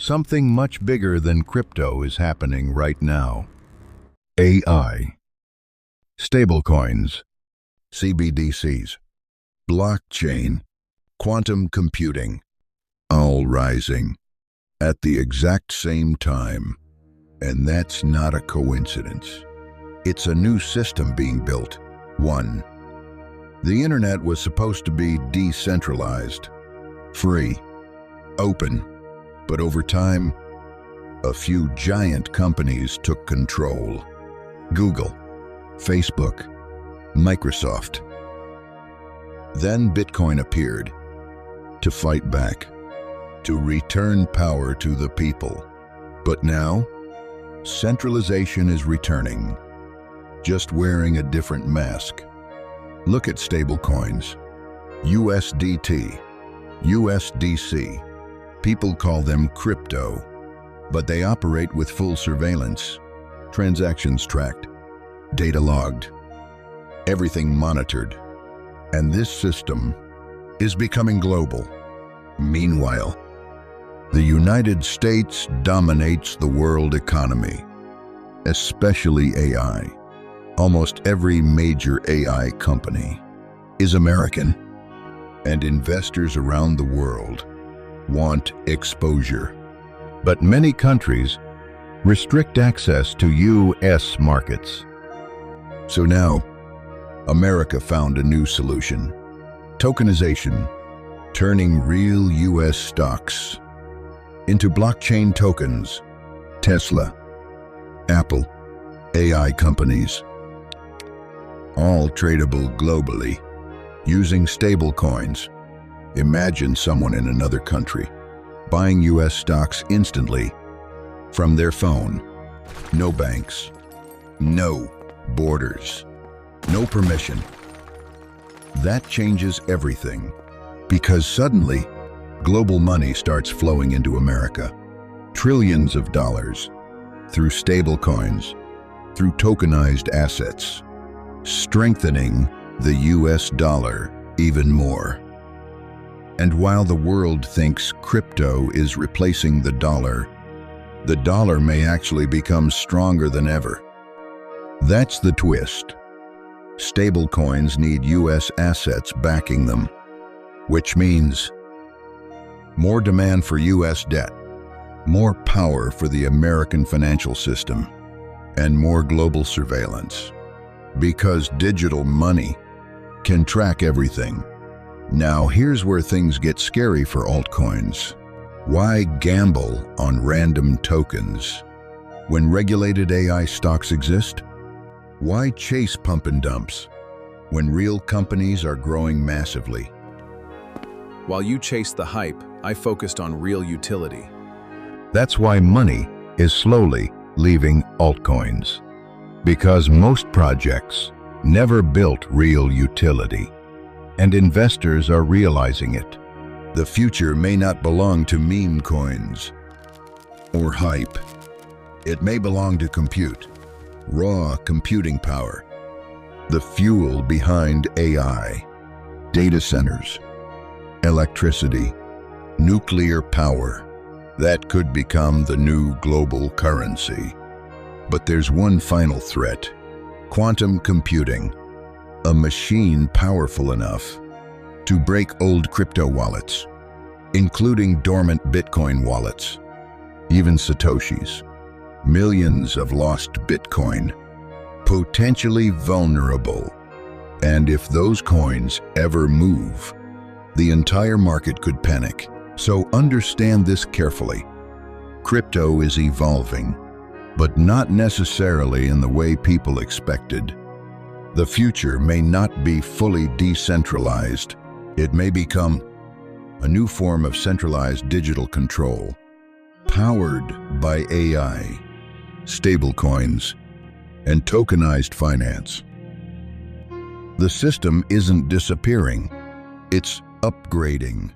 Something much bigger than crypto is happening right now. AI, stablecoins, CBDCs, blockchain, quantum computing, all rising at the exact same time. And that's not a coincidence. It's a new system being built. One, the internet was supposed to be decentralized, free, open, but over time, a few giant companies took control. Google, Facebook, Microsoft. Then Bitcoin appeared to fight back, to return power to the people. But now, centralization is returning, just wearing a different mask. Look at stablecoins, USDT, USDC. People call them crypto, but they operate with full surveillance, transactions tracked, data logged, everything monitored. And this system is becoming global. Meanwhile, the United States dominates the world economy, especially AI. Almost every major AI company is American, and investors around the world want exposure. But many countries restrict access to U.S. markets. So now, America found a new solution: tokenization, turning real U.S. stocks into blockchain tokens. Tesla, Apple, AI companies, all tradable globally, using stablecoins. Imagine someone in another country buying U.S. stocks instantly from their phone. No banks, no borders, no permission. That changes everything, because suddenly, global money starts flowing into America. Trillions of dollars through stablecoins, through tokenized assets, strengthening the US dollar even more. And while the world thinks crypto is replacing the dollar may actually become stronger than ever. That's the twist. Stablecoins need US assets backing them, which means more demand for US debt, more power for the American financial system, and more global surveillance. Because digital money can track everything. Now here's where things get scary for altcoins. Why gamble on random tokens when regulated AI stocks exist? Why chase pump and dumps when real companies are growing massively? While you chased the hype, I focused on real utility. That's why money is slowly leaving altcoins. Because most projects never built real utility, and investors are realizing it. The future may not belong to meme coins or hype. It may belong to compute, raw computing power, the fuel behind AI, data centers, electricity, nuclear power. That could become the new global currency. But there's one final threat: quantum computing, a machine powerful enough to break old crypto wallets, including dormant Bitcoin wallets, even Satoshis, millions of lost Bitcoin, potentially vulnerable. And if those coins ever move, the entire market could panic. So understand this carefully. Crypto is evolving, but not necessarily in the way people expected. The future may not be fully decentralized. It may become a new form of centralized digital control, powered by AI, stablecoins, and tokenized finance. The system isn't disappearing, it's upgrading.